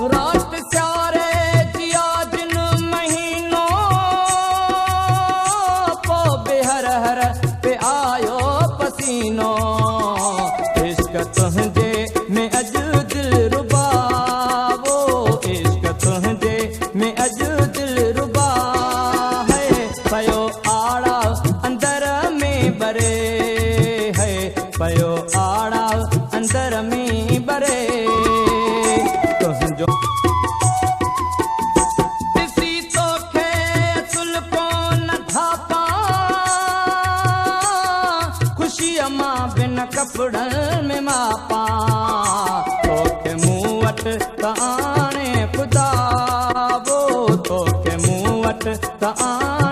रात स्यारे जिया जिन महीनों पो बेहर हर पे आयो पसीनो इश्क तुझे में अज दिल रुबा वो इश्क तुझे में अज दिल रुबा है पयो आड़ा अंदर में बरे है पयो आड़ा अंदर में बरे तुझो किसी तो खे तुल को न धापा खुशी मां बिन कपड़न में मापा तोखे मूं वट ताने खुदा वो तोखे मूं वट ताने